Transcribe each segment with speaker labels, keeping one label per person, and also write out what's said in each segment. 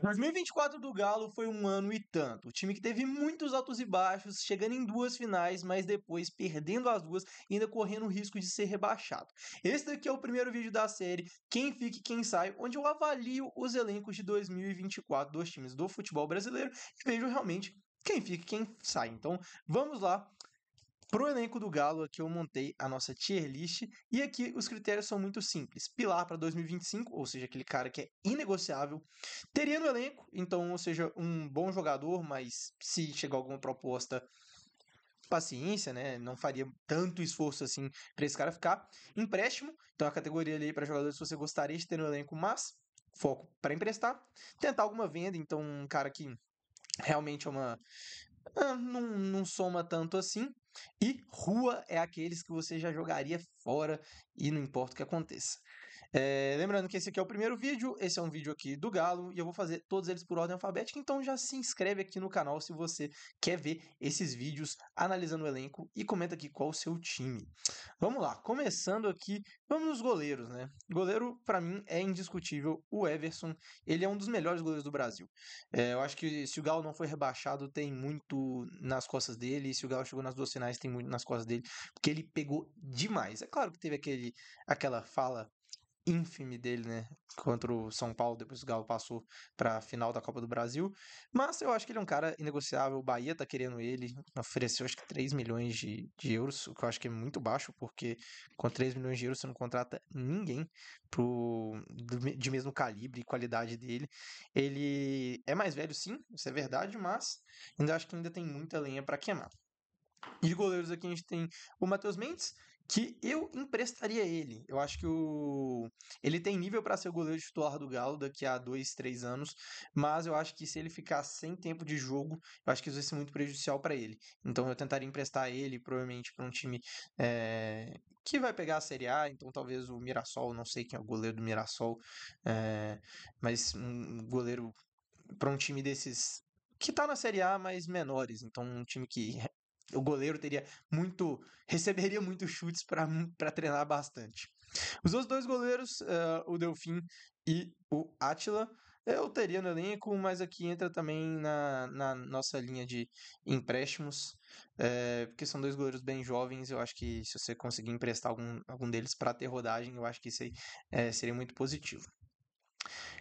Speaker 1: 2024 do Galo foi um ano e tanto. O time que teve muitos altos e baixos, chegando em duas finais, mas depois perdendo as duas e ainda correndo o risco de ser rebaixado. Esse daqui é o primeiro vídeo da série Quem Fica e Quem Sai, onde eu avalio os elencos de 2024 dos times do futebol brasileiro e vejo realmente quem fica e quem sai. Então, vamos lá. Pro elenco do Galo, aqui eu montei a nossa tier list e aqui os critérios são muito simples. Pilar para 2025, ou seja, aquele cara que é inegociável. Teria no elenco, então, ou seja, um bom jogador, mas se chegar alguma proposta, paciência, né? Não faria tanto esforço assim para esse cara ficar. Empréstimo, então a categoria ali para jogadores que você gostaria de ter no elenco, mas foco para emprestar. Tentar alguma venda, então um cara que realmente é uma não soma tanto assim. E rua é aqueles que você já jogaria fora e não importa o que aconteça. Lembrando que esse aqui é o primeiro vídeo, esse é um vídeo aqui do Galo, e eu vou fazer todos eles por ordem alfabética, então já se inscreve aqui no canal se você quer ver esses vídeos analisando o elenco e comenta aqui qual o seu time. Vamos lá, começando aqui, vamos nos goleiros, né? Goleiro, para mim, é indiscutível o Everson, ele é um dos melhores goleiros do Brasil. Eu acho que se o Galo não foi rebaixado, tem muito nas costas dele, e se o Galo chegou nas duas finais, tem muito nas costas dele, porque ele pegou demais. É claro que teve aquela fala ínfime dele, né, contra o São Paulo, depois que o Galo passou para a final da Copa do Brasil, mas eu acho que ele é um cara inegociável, o Bahia tá querendo ele, ofereceu acho que 3 milhões de euros, o que eu acho que é muito baixo, porque com 3 milhões de euros você não contrata ninguém de mesmo calibre e qualidade dele. Ele é mais velho sim, isso é verdade, mas ainda acho que ainda tem muita lenha para queimar. E de goleiros aqui a gente tem o Matheus Mendes, que eu emprestaria ele. Eu acho que ele tem nível para ser o goleiro titular do Galo daqui a 2, 3 anos, mas eu acho que se ele ficar sem tempo de jogo, eu acho que isso vai ser muito prejudicial para ele. Então eu tentaria emprestar ele, provavelmente, para um time que vai pegar a Série A, então talvez o Mirassol, não sei quem é o goleiro do Mirassol, é, mas um goleiro para um time desses que tá na Série A, mas menores. Então, um time que o goleiro receberia muitos chutes para treinar bastante. Os outros dois goleiros, o Delfim e o Átila, eu teria no elenco, mas aqui entra também na nossa linha de empréstimos, porque são dois goleiros bem jovens. Eu acho que se você conseguir emprestar algum deles para ter rodagem, eu acho que isso aí seria muito positivo.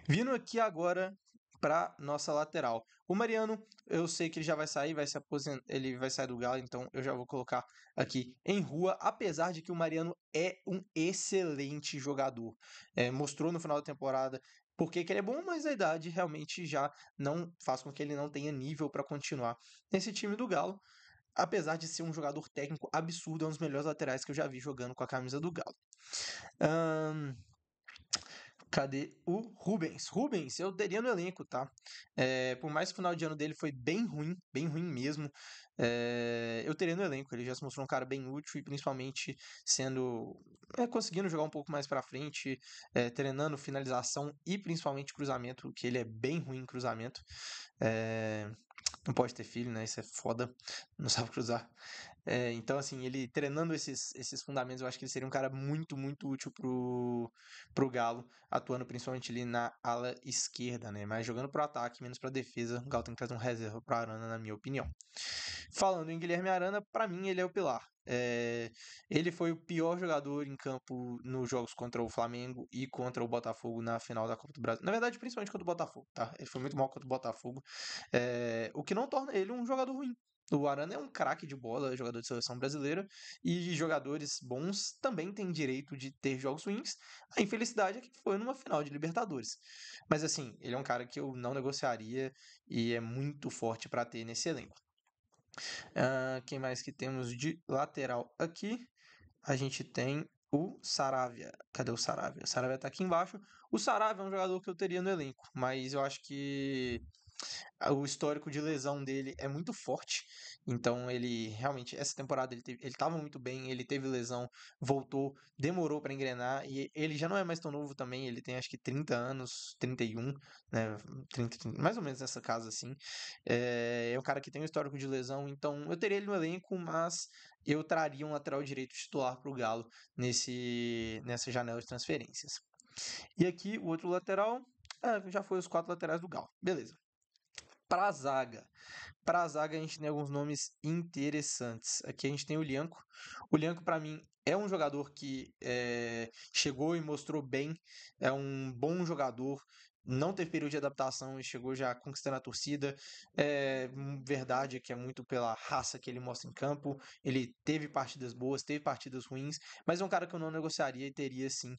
Speaker 1: Vindo aqui agora para nossa lateral. O Mariano, eu sei que ele já vai sair, vai se aposentar, ele vai sair do Galo, então eu já vou colocar aqui em rua, apesar de que o Mariano é um excelente jogador. Mostrou no final da temporada porque que ele é bom, mas a idade realmente já não faz com que ele não tenha nível para continuar nesse time do Galo. Apesar de ser um jogador técnico absurdo, é um dos melhores laterais que eu já vi jogando com a camisa do Galo. Cadê o Rubens? Rubens, eu teria no elenco, tá? Por mais que o final de ano dele foi bem ruim mesmo, eu teria no elenco. Ele já se mostrou um cara bem útil e principalmente conseguindo jogar um pouco mais pra frente, treinando finalização e principalmente cruzamento, que ele é bem ruim em cruzamento. Não pode ter filho, né? Isso é foda, não sabe cruzar. Então, assim, ele treinando esses fundamentos, eu acho que ele seria um cara muito útil pro Galo, atuando principalmente ali na ala esquerda, né? Mas jogando pro ataque, menos pra defesa, o Galo tem que trazer um reserva pro Arana, na minha opinião. Falando em Guilherme Arana, pra mim ele é o pilar. Ele foi o pior jogador em campo nos jogos contra o Flamengo e contra o Botafogo na final da Copa do Brasil. Na verdade, principalmente contra o Botafogo, tá? Ele foi muito mal contra o Botafogo, o que não torna ele um jogador ruim. O Arana é um craque de bola, jogador de seleção brasileira, e jogadores bons também têm direito de ter jogos ruins. A infelicidade é que foi numa final de Libertadores. Mas assim, ele é um cara que eu não negociaria e é muito forte para ter nesse elenco. Quem mais que temos de lateral aqui? A gente tem o Saravia. Cadê o Saravia? O Saravia tá aqui embaixo. O Saravia é um jogador que eu teria no elenco, mas eu acho que o histórico de lesão dele é muito forte. Então ele realmente, essa temporada ele estava muito bem, ele teve lesão, voltou, demorou para engrenar e ele já não é mais tão novo também, ele tem acho que 30 anos, 31, né, 30, mais ou menos nessa casa assim. É um cara que tem um histórico de lesão, então eu teria ele no elenco, mas eu traria um lateral direito titular para o Galo nessa janela de transferências. E aqui o outro lateral, Já foi os 4 laterais do Galo. Beleza. Pra zaga. Pra zaga a gente tem alguns nomes interessantes. Aqui a gente tem o Lianco. O Lianco, pra mim, é um jogador que chegou e mostrou bem. É um bom jogador. Não teve período de adaptação e chegou já conquistando a torcida. Verdade que é muito pela raça que ele mostra em campo. Ele teve partidas boas, teve partidas ruins, mas é um cara que eu não negociaria e teria, sim,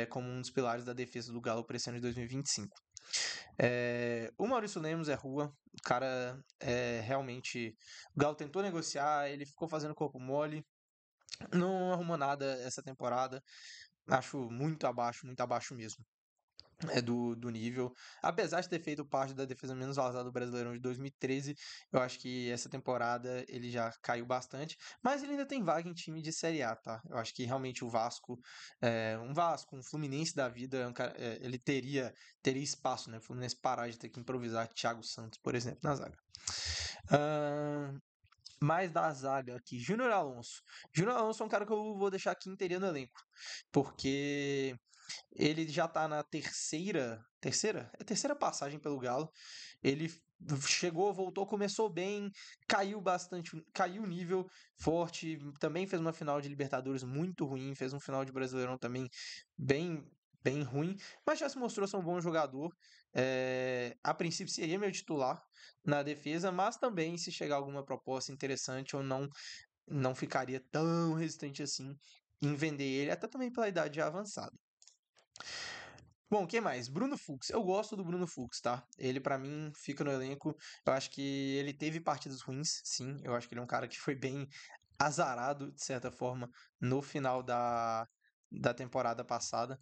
Speaker 1: como um dos pilares da defesa do Galo para esse ano de 2025. O Maurício Lemos é rua, o cara realmente. O Galo tentou negociar, ele ficou fazendo corpo mole, não arrumou nada essa temporada. Acho muito abaixo mesmo. Do nível. Apesar de ter feito parte da defesa menos vazada do Brasileirão de 2013, eu acho que essa temporada ele já caiu bastante, mas ele ainda tem vaga em time de Série A, tá? Eu acho que realmente o Vasco, um Fluminense da vida, ele teria espaço, né? O Fluminense parar de ter que improvisar Thiago Santos, por exemplo, na zaga. Mais da zaga aqui, Júnior Alonso. Júnior Alonso é um cara que eu vou deixar aqui inteirinho no elenco, porque ele já tá na terceira? É a terceira passagem pelo Galo. Ele chegou, voltou, começou bem, caiu bastante, caiu o nível forte, também fez uma final de Libertadores muito ruim, fez um final de Brasileirão também bem bem ruim, mas já se mostrou ser um bom jogador. A princípio seria meu titular na defesa, mas também se chegar alguma proposta interessante eu não ficaria tão resistente assim em vender ele, até também pela idade já avançada. Bom, quem mais? Bruno Fux. Eu gosto do Bruno Fux, tá? Ele, pra mim, fica no elenco. Eu acho que ele teve partidas ruins, sim. Eu acho que ele é um cara que foi bem azarado, de certa forma, no final da temporada passada.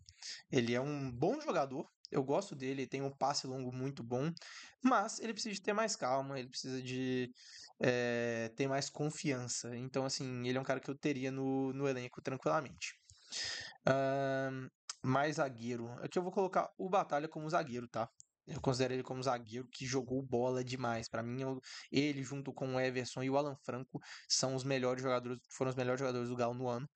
Speaker 1: Ele é um bom jogador. Eu gosto dele, tem um passe longo muito bom, mas ele precisa de ter mais calma, ele precisa de ter mais confiança. Então, assim, ele é um cara que eu teria no elenco tranquilamente. Mais zagueiro. Aqui eu vou colocar o Batalha como zagueiro, tá? Eu considero ele como zagueiro que jogou bola demais. Pra mim, ele junto com o Everson e o Alan Franco são os melhores jogadores, foram os melhores jogadores do Galo no ano.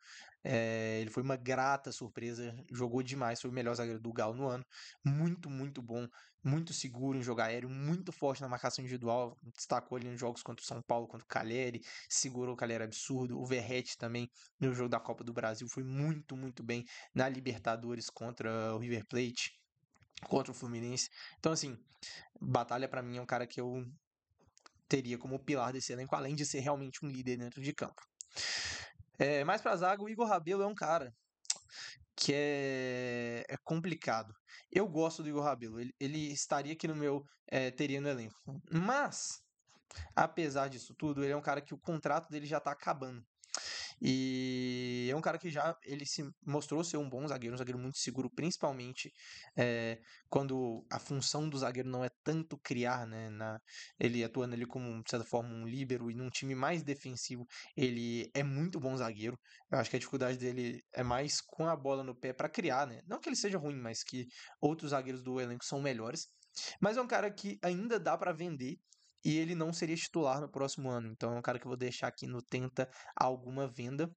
Speaker 1: Ele foi uma grata surpresa, jogou demais, foi o melhor zagueiro do Galo no ano. Muito bom, muito seguro em jogar aéreo, muito forte na marcação individual. Destacou ali nos jogos contra o São Paulo, contra o Caleri, segurou o Caleri absurdo. O Verratti também no jogo da Copa do Brasil foi muito bem na Libertadores contra o River Plate, contra o Fluminense. Então, assim, Batalha pra mim é um cara que eu teria como pilar desse elenco, além de ser realmente um líder dentro de campo. Mais pra zaga, o Igor Rabelo é um cara que é complicado. Eu gosto do Igor Rabelo, ele estaria aqui no meu teria no elenco. Mas, apesar disso tudo, ele é um cara que o contrato dele já tá acabando. E é um cara que ele se mostrou ser um zagueiro muito seguro, principalmente quando a função do zagueiro não é tanto criar, né? Ele atuando ali como, de certa forma, um líbero e num time mais defensivo, ele é muito bom zagueiro. Eu acho que a dificuldade dele é mais com a bola no pé para criar, né? Não que ele seja ruim, mas que outros zagueiros do elenco são melhores. Mas é um cara que ainda dá para vender e ele não seria titular no próximo ano. Então é um cara que eu vou deixar aqui no tenta alguma venda,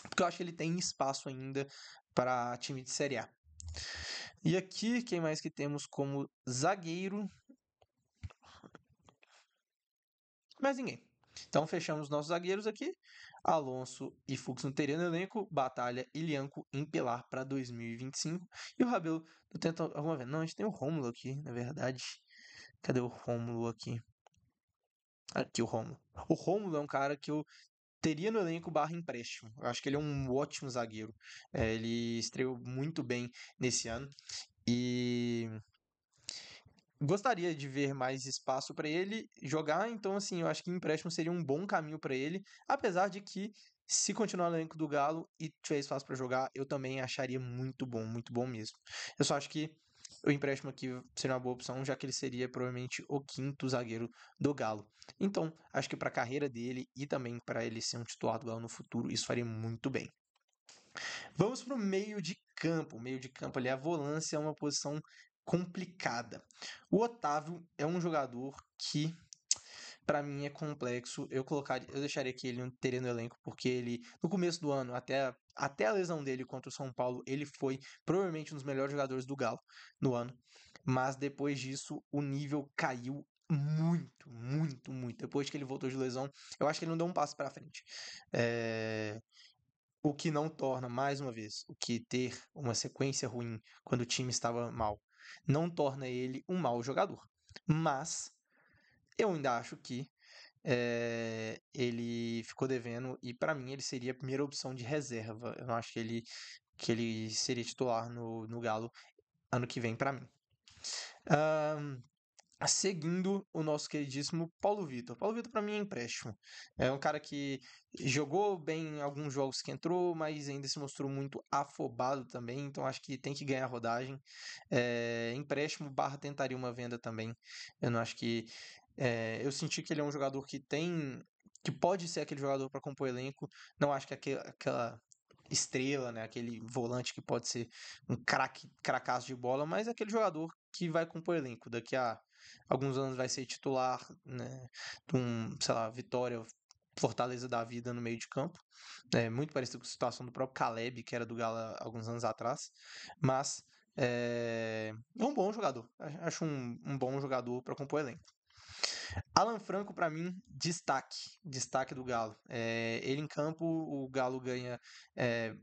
Speaker 1: porque eu acho que ele tem espaço ainda para time de Série A. E aqui, quem mais que temos como zagueiro? Mais ninguém. Então fechamos nossos zagueiros aqui. Alonso e Fux no terreno elenco, Batalha e Lianco em pilar para 2025. E o Rabelo tenta alguma vez. Não, a gente tem o Rômulo aqui, na verdade. Cadê o Rômulo aqui? Aqui o Rômulo. O Rômulo é um cara que eu teria no elenco barra empréstimo. Eu acho que ele é um ótimo zagueiro. Ele estreou muito bem nesse ano. E gostaria de ver mais espaço para ele jogar, então assim, eu acho que empréstimo seria um bom caminho para ele, apesar de que se continuar no elenco do Galo e tiver espaço para jogar, eu também acharia muito bom mesmo. Eu só acho que o empréstimo aqui seria uma boa opção, já que ele seria provavelmente o quinto zagueiro do Galo. Então, acho que para a carreira dele e também para ele ser um titular do Galo no futuro, isso faria muito bem. Vamos para o meio de campo. O meio de campo ali, a volância é uma posição complicada. O Otávio é um jogador que, para mim, é complexo. Eu deixaria que ele não teria no elenco, porque ele, no começo do ano, até a lesão dele contra o São Paulo, ele foi provavelmente um dos melhores jogadores do Galo no ano. mas depois disso o nível caiu muito, muito, muito. Depois que ele voltou de lesão, eu acho que ele não deu um passo para frente. É, o que não torna, mais uma vez, o que ter uma sequência ruim quando o time estava mal, não torna ele um mau jogador. Mas eu ainda acho que ele ficou devendo e para mim ele seria a primeira opção de reserva. Eu não acho que ele seria titular no Galo ano que vem para mim. Ahn, seguindo o nosso queridíssimo Paulo Vitor. Paulo Vitor para mim é empréstimo. É um cara que jogou bem em alguns jogos que entrou, mas ainda se mostrou muito afobado também, então acho que tem que ganhar rodagem. Empréstimo barra tentaria uma venda também. Eu não acho que eu senti que ele é um jogador que pode ser aquele jogador para compor elenco. Não acho que aquela estrela, né, aquele volante que pode ser um craque, cracaço de bola, mas é aquele jogador que vai compor elenco. Daqui a alguns anos vai ser titular, né, de sei lá, Vitória, Fortaleza da vida no meio de campo. É muito parecido com a situação do próprio Caleb, que era do Galo há alguns anos atrás. Mas é um bom jogador. Acho um bom jogador para compor elenco. Alan Franco, para mim, destaque do Galo. Ele em campo, o Galo ganha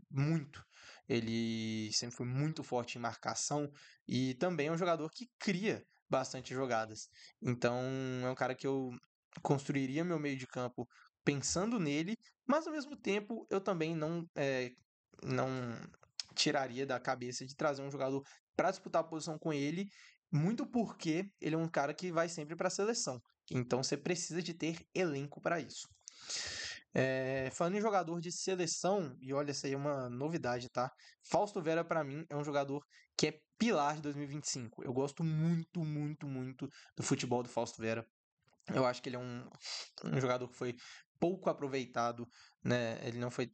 Speaker 1: muito. Ele sempre foi muito forte em marcação e também é um jogador que cria bastante jogadas. Então, é um cara que eu construiria meu meio de campo pensando nele, mas ao mesmo tempo eu também não tiraria da cabeça de trazer um jogador para disputar a posição com ele, muito porque ele é um cara que vai sempre para a seleção. Então você precisa de ter elenco para isso. Falando em jogador de seleção, e olha, essa aí é uma novidade, tá? Fausto Vera, para mim, é um jogador que é pilar de 2025. Eu gosto muito, muito, muito do futebol do Fausto Vera. Eu acho que ele é um jogador que foi pouco aproveitado, né? Ele não foi.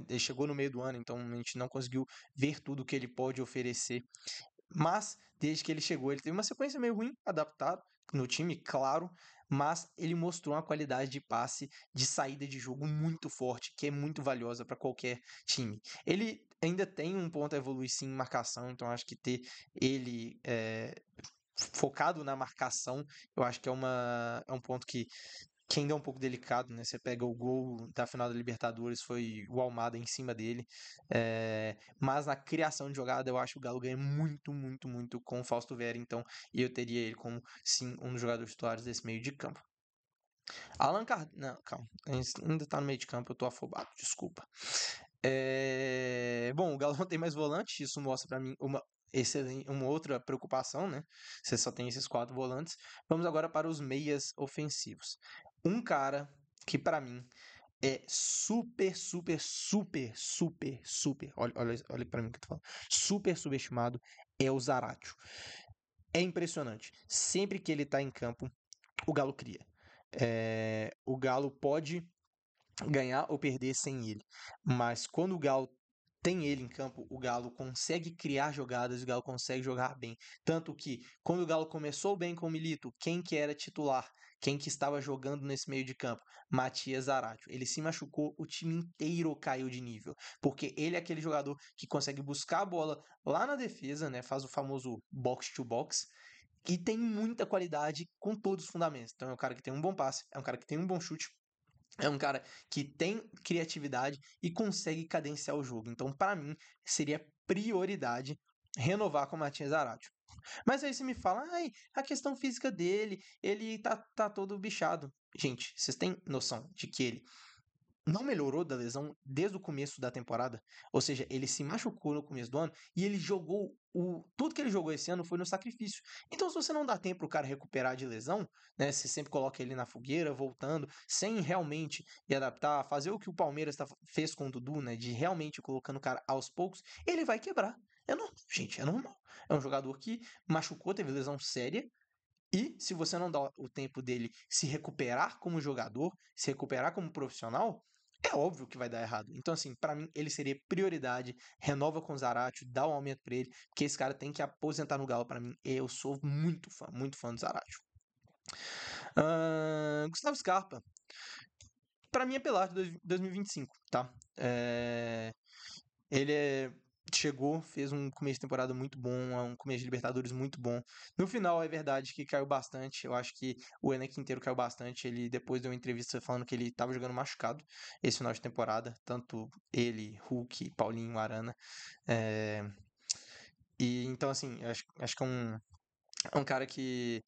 Speaker 1: Ele chegou no meio do ano, então a gente não conseguiu ver tudo que ele pode oferecer. Mas, desde que ele chegou, ele teve uma sequência meio ruim, adaptado no time, claro, mas ele mostrou uma qualidade de passe, de saída de jogo muito forte, que é muito valiosa para qualquer time. Ele ainda tem um ponto a evoluir sim em marcação, então acho que ter ele focado na marcação, eu acho que é um ponto que ainda é um pouco delicado, né? Você pega o gol da final da Libertadores, foi o Almada em cima dele. Mas na criação de jogada, eu acho que o Galo ganha muito, muito, muito com o Fausto Vera, então, e eu teria ele como, sim, um dos jogadores titulares desse meio de campo. Alan Card... Não, calma. Ainda tá no meio de campo, eu tô afobado, desculpa. Bom, o Galo não tem mais volante, isso mostra pra mim uma outra preocupação, né? Você só tem esses 4 volantes. Vamos agora para os meias ofensivos. Um cara que pra mim é super, super, super, super, super. Olha para mim que eu tô falando. Super subestimado é o Zaratio. É impressionante. Sempre que ele tá em campo, o Galo cria. O Galo pode ganhar ou perder sem ele. Mas quando o Galo tem ele em campo, o Galo consegue criar jogadas, o Galo consegue jogar bem. Tanto que, quando o Galo começou bem com o Milito, quem que era titular? Quem que estava jogando nesse meio de campo? Matias Zaratio. Ele se machucou, o time inteiro caiu de nível. Porque ele é aquele jogador que consegue buscar a bola lá na defesa, né? Faz o famoso box to box. E tem muita qualidade com todos os fundamentos. Então é um cara que tem um bom passe, é um cara que tem um bom chute, é um cara que tem criatividade e consegue cadenciar o jogo. Então, para mim, seria prioridade renovar com o Matias Zaratio. Mas aí você me fala, ai, a questão física dele, ele tá todo bichado. Gente, vocês têm noção de que ele não melhorou da lesão desde o começo da temporada. Ou seja, ele se machucou no começo do ano e ele jogou tudo que ele jogou esse ano foi no sacrifício. Então, se você não dá tempo pro cara recuperar de lesão, né? Você sempre coloca ele na fogueira, voltando, sem realmente ir adaptar, fazer o que o Palmeiras fez com o Dudu, né? De realmente colocando o cara aos poucos, ele vai quebrar. É normal, gente, é normal. É um jogador que machucou, teve lesão séria, e se você não dá o tempo dele se recuperar como jogador, se recuperar como profissional, é óbvio que vai dar errado. Então, assim, pra mim, ele seria prioridade. Renova com o Zaratio, dá um aumento pra ele, porque esse cara tem que aposentar no Galo pra mim. Eu sou muito fã do Zaratio. Gustavo Scarpa. Pra mim é pilar de 2025, tá? Ele é chegou, fez um começo de temporada muito bom, um começo de Libertadores muito bom. No final, é verdade que caiu bastante. Eu acho que o elenco inteiro caiu bastante. Ele depois deu uma entrevista falando que ele estava jogando machucado esse final de temporada. Tanto ele, Hulk, Paulinho, Arana. É, E então, assim, acho que é um cara que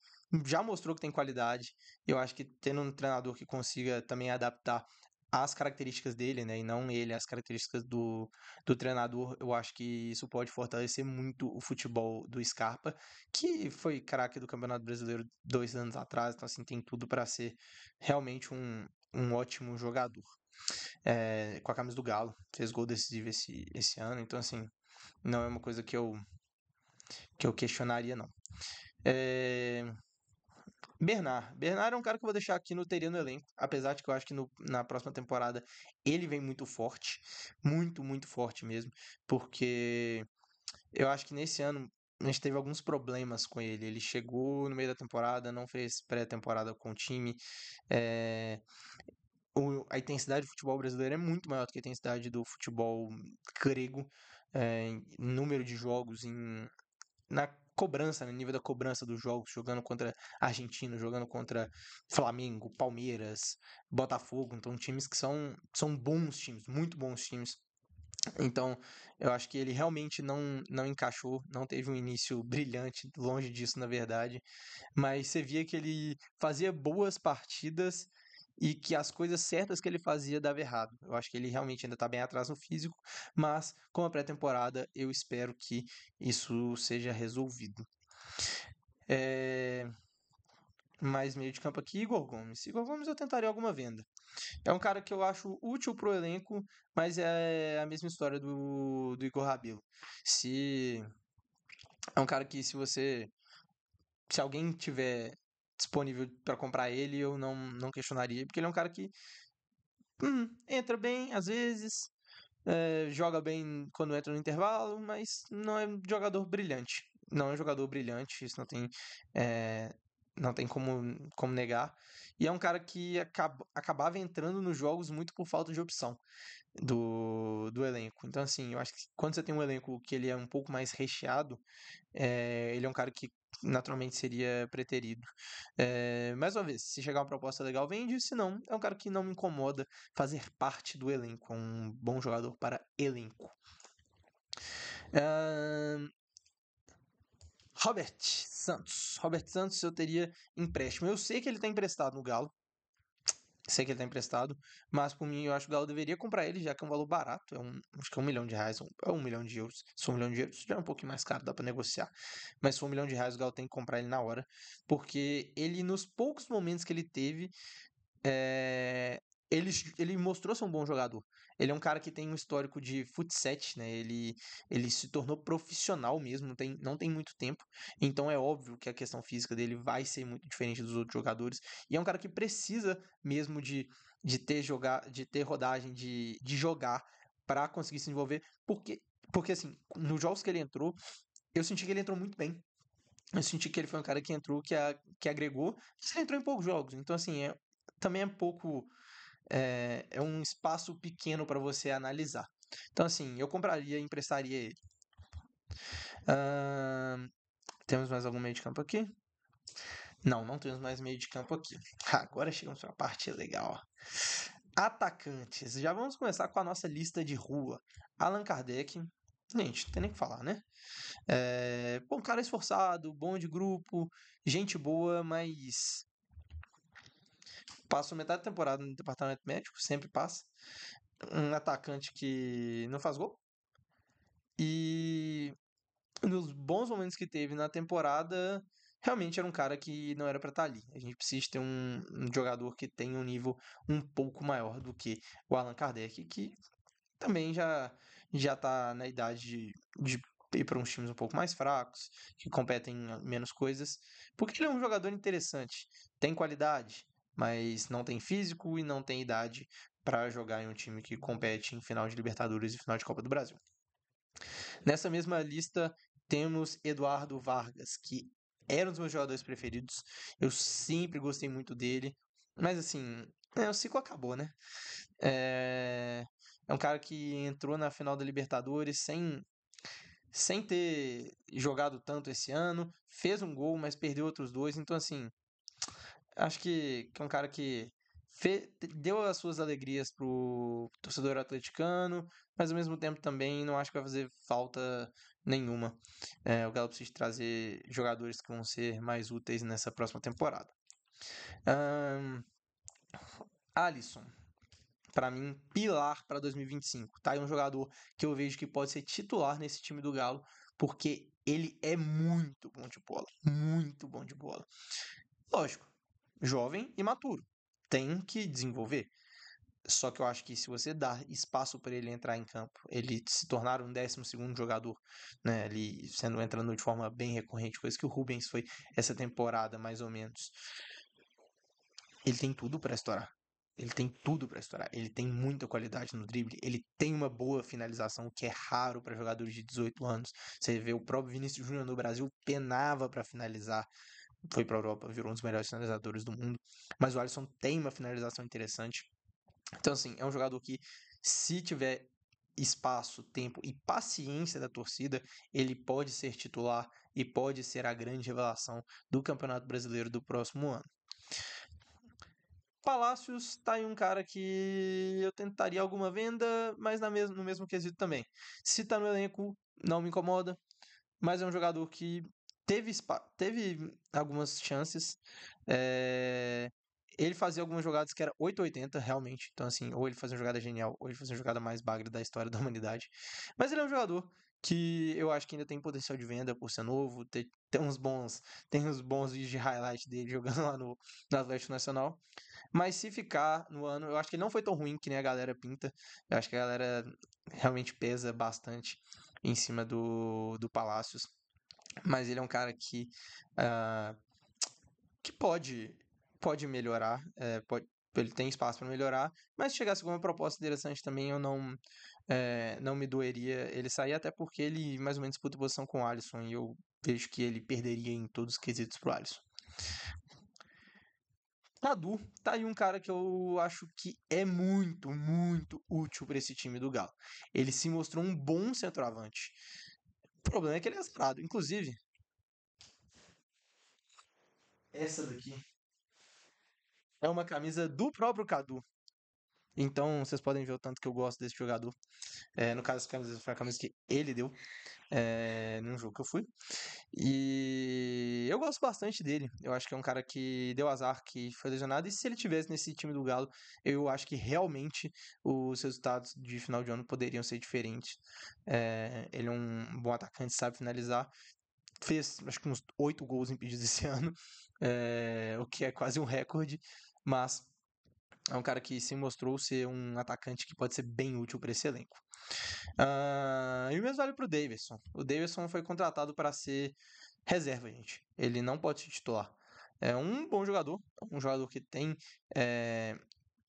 Speaker 1: já mostrou que tem qualidade. Eu acho que tendo um treinador que consiga também adaptar as características dele, né, e não ele, as características do treinador, eu acho que isso pode fortalecer muito o futebol do Scarpa, que foi craque do Campeonato Brasileiro 2 anos atrás, então assim, tem tudo para ser realmente um ótimo jogador. Com a camisa do Galo, fez gol decisivo esse ano, então assim, não é uma coisa que eu questionaria, não. É, Bernard é um cara que eu vou deixar aqui teria no elenco, apesar de que eu acho que na próxima temporada ele vem muito forte, muito, muito forte mesmo, porque eu acho que nesse ano a gente teve alguns problemas com ele. Ele chegou no meio da temporada, não fez pré-temporada com o time. é, a intensidade do futebol brasileiro é muito maior do que a intensidade do futebol grego, em número de jogos, na cobrança, no nível da cobrança dos jogos, jogando contra Argentina, jogando contra Flamengo, Palmeiras, Botafogo, então times que são bons times, muito bons times. Então, eu acho que ele realmente não encaixou, não teve um início brilhante, longe disso, na verdade, mas você via que ele fazia boas partidas e que as coisas certas que ele fazia dava errado. Eu acho que ele realmente ainda está bem atrás no físico, mas com a pré-temporada eu espero que isso seja resolvido. É... Mais meio de campo aqui, Igor Gomes. Igor Gomes eu tentaria alguma venda. É um cara que eu acho útil pro elenco, mas é a mesma história do Igor Rabelo. Se É um cara que se alguém tiver disponível para comprar ele, eu não questionaria, porque ele é um cara que entra bem às vezes, joga bem quando entra no intervalo, mas não é um jogador brilhante. Não é um jogador brilhante, isso é, não tem como negar. E é um cara que acabava entrando nos jogos muito por falta de opção do elenco. Então, assim, eu acho que quando você tem um elenco que ele é um pouco mais recheado, ele é um cara que naturalmente seria preterido. Mais uma vez, se chegar uma proposta legal, vende. Se não, é um cara que não me incomoda fazer parte do elenco. É um bom jogador para elenco. Ahn, Robert Santos. Robert Santos eu teria empréstimo. Eu sei que ele está emprestado no Galo. Sei que ele tá emprestado, mas por mim eu acho que o Galo deveria comprar ele, já que é um valor barato, acho que é R$ 1 milhão, é 1 milhão de euros. Se for 1 milhão de euros, já é um pouquinho mais caro, dá pra negociar. Mas se for R$ 1 milhão, o Galo tem que comprar ele na hora, porque ele, nos poucos momentos que ele teve, é, ele mostrou ser um bom jogador. Ele é um cara que tem um histórico de futsal, né? Ele se tornou profissional mesmo, não tem muito tempo. Então é óbvio que a questão física dele vai ser muito diferente dos outros jogadores. E é um cara que precisa mesmo de ter rodagem, de jogar para conseguir se desenvolver. Porque assim, nos jogos que ele entrou, eu senti que ele entrou muito bem. Eu senti que ele foi um cara que entrou, que agregou. Ele entrou em poucos jogos. Então, assim, também é pouco. É um espaço pequeno para você analisar. Então, assim, eu compraria e emprestaria ele. Ahn, Temos mais algum meio de campo aqui? Não temos mais meio de campo aqui. Agora chegamos para a parte legal. Atacantes. Já vamos começar com a nossa lista de rua. Allan Kardec. Gente, não tem nem o que falar, né? Bom, cara esforçado, bom de grupo, gente boa, mas passou metade da temporada no departamento médico, sempre passa. Um atacante que não faz gol. E nos bons momentos que teve na temporada, realmente era um cara que não era pra estar ali. A gente precisa ter um jogador que tenha um nível um pouco maior do que o Allan Kardec, que também já tá na idade de ir para uns times um pouco mais fracos, que competem em menos coisas, porque ele é um jogador interessante, tem qualidade, mas não tem físico e não tem idade para jogar em um time que compete em final de Libertadores e final de Copa do Brasil. Nessa mesma lista temos Eduardo Vargas, que era um dos meus jogadores preferidos. Eu sempre gostei muito dele, mas assim, o ciclo acabou, né? É... é um cara que entrou na final da Libertadores sem sem ter jogado tanto esse ano, fez um gol, mas perdeu outros dois, então assim, acho que é um cara que deu as suas alegrias pro torcedor atleticano, mas ao mesmo tempo também não acho que vai fazer falta nenhuma. O Galo precisa trazer jogadores que vão ser mais úteis nessa próxima temporada. Ahn, Alisson, para mim, pilar para 2025. Tá aí um jogador que eu vejo que pode ser titular nesse time do Galo, porque ele é muito bom de bola, muito bom de bola. Lógico, jovem e maturo, tem que desenvolver. Só que eu acho que se você dar espaço para ele entrar em campo, ele se tornar um 12º jogador, né, ele entrando de forma bem recorrente, coisa que o Rubens foi essa temporada mais ou menos. Ele tem tudo para estourar. Ele tem tudo para estourar. Ele tem muita qualidade no drible. Ele tem uma boa finalização, o que é raro para jogadores de 18 anos. Você vê o próprio Vinícius Júnior no Brasil penava para finalizar. Foi para a Europa, virou um dos melhores finalizadores do mundo. Mas o Alisson tem uma finalização interessante. Então, assim, é um jogador que, se tiver espaço, tempo e paciência da torcida, ele pode ser titular e pode ser a grande revelação do Campeonato Brasileiro do próximo ano. Palácios tá aí um cara que eu tentaria alguma venda, mas no mesmo quesito também. Se tá no elenco, não me incomoda, mas é um jogador que teve algumas chances. Ele fazia algumas jogadas que era 880 realmente. Então, assim, ou ele fazia uma jogada genial, ou ele fazia uma jogada mais bagra da história da humanidade. Mas ele é um jogador que eu acho que ainda tem potencial de venda por ser novo. Tem uns bons vídeos de highlight dele jogando lá no Atlético Nacional. Mas se ficar no ano, eu acho que ele não foi tão ruim que nem a galera pinta. Eu acho que a galera realmente pesa bastante em cima do Palácios. Mas ele é um cara ah, que pode melhorar. Ele tem espaço para melhorar. Mas se chegasse com uma proposta interessante também, eu não me doeria ele sair, até porque ele mais ou menos disputa posição com o Alisson. E eu vejo que ele perderia em todos os quesitos pro Alisson. Cadu, tá aí um cara que eu acho que é muito, muito útil para esse time do Galo. Ele se mostrou um bom centroavante. O problema é que ele é azarado. Inclusive, essa daqui é uma camisa do próprio Cadu. Então, vocês podem ver o tanto que eu gosto desse jogador. No caso, essa camisa foi a camisa que ele deu num jogo que eu fui. E eu gosto bastante dele. Eu acho que é um cara que deu azar, que foi lesionado. E se ele tivesse nesse time do Galo, eu acho que realmente os resultados de final de ano poderiam ser diferentes. Ele é um bom atacante, sabe finalizar. Fez, acho que uns 8 gols impedidos esse ano, o que é quase um recorde. Mas é um cara que se mostrou ser um atacante que pode ser bem útil para esse elenco. E o mesmo vale para o Davidson. O Davidson foi contratado para ser reserva, gente. Ele não pode ser titular. É um bom jogador, um jogador que tem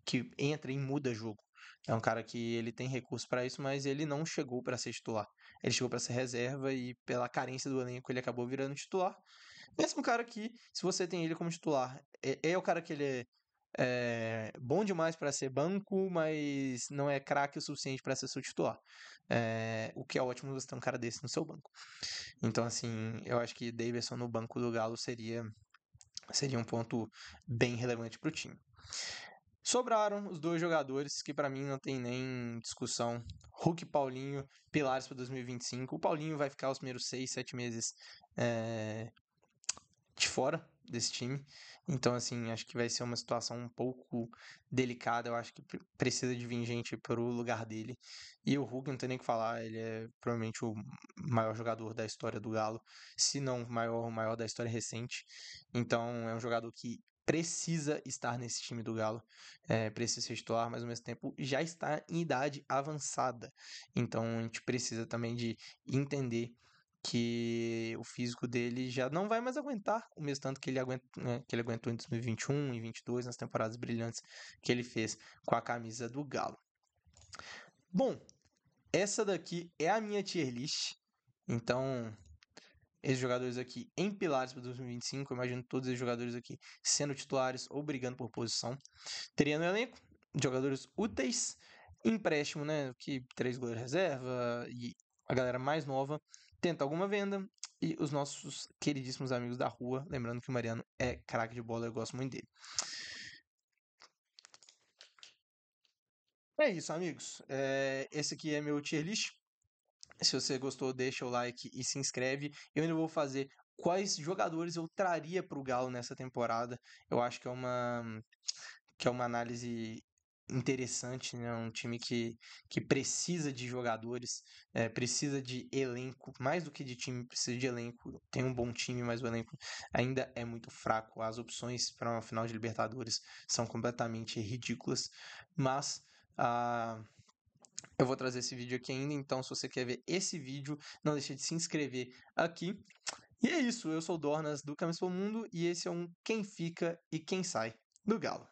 Speaker 1: que entra e muda jogo. É um cara que ele tem recurso para isso, mas ele não chegou para ser titular. Ele chegou para ser reserva e pela carência do elenco ele acabou virando titular. Esse é um cara que, se você tem ele como titular, é o cara que ele é bom demais para ser banco, mas não é craque o suficiente para ser seu titular. O que é ótimo você ter um cara desse no seu banco. Então, assim, eu acho que Davidson no banco do Galo seria um ponto bem relevante para o time. Sobraram os dois jogadores que para mim não tem nem discussão. Hulk e Paulinho, pilares para 2025. O Paulinho vai ficar os primeiros 6, 7 meses de fora desse time. Então, assim, acho que vai ser uma situação um pouco delicada. Eu acho que precisa de vir gente pro lugar dele. E o Hulk, não tem nem o que falar, ele é provavelmente o maior jogador da história do Galo, se não o maior da história recente. Então, é um jogador que precisa estar nesse time do Galo, precisa ser titular, mas ao mesmo tempo já está em idade avançada. Então, a gente precisa também de entender que o físico dele já não vai mais aguentar o mesmo tanto que ele aguentou em 2021 e 2022 nas temporadas brilhantes que ele fez com a camisa do Galo. Bom, essa daqui é a minha tier list. Então, esses jogadores aqui em pilares para 2025, eu imagino todos esses jogadores aqui sendo titulares ou brigando por posição. Teria no elenco jogadores úteis, empréstimo, né? Que 3 goleiros reserva e a galera mais nova tenta alguma venda. E os nossos queridíssimos amigos da rua, lembrando que o Mariano é craque de bola, eu gosto muito dele. É isso, amigos. Esse aqui é meu tier list. Se você gostou, deixa o like e se inscreve. Eu ainda vou fazer quais jogadores eu traria para o Galo nessa temporada. Eu acho que é uma análise interessante, né? Um time que precisa de jogadores, precisa de elenco, mais do que de time, precisa de elenco. Tem um bom time, mas o elenco ainda é muito fraco. As opções para uma final de Libertadores são completamente ridículas, mas eu vou trazer esse vídeo aqui ainda, então se você quer ver esse vídeo, não deixe de se inscrever aqui. E é isso, eu sou o Dornas do Caminhos pelo Mundo e esse é um Quem Fica e Quem Sai do Galo.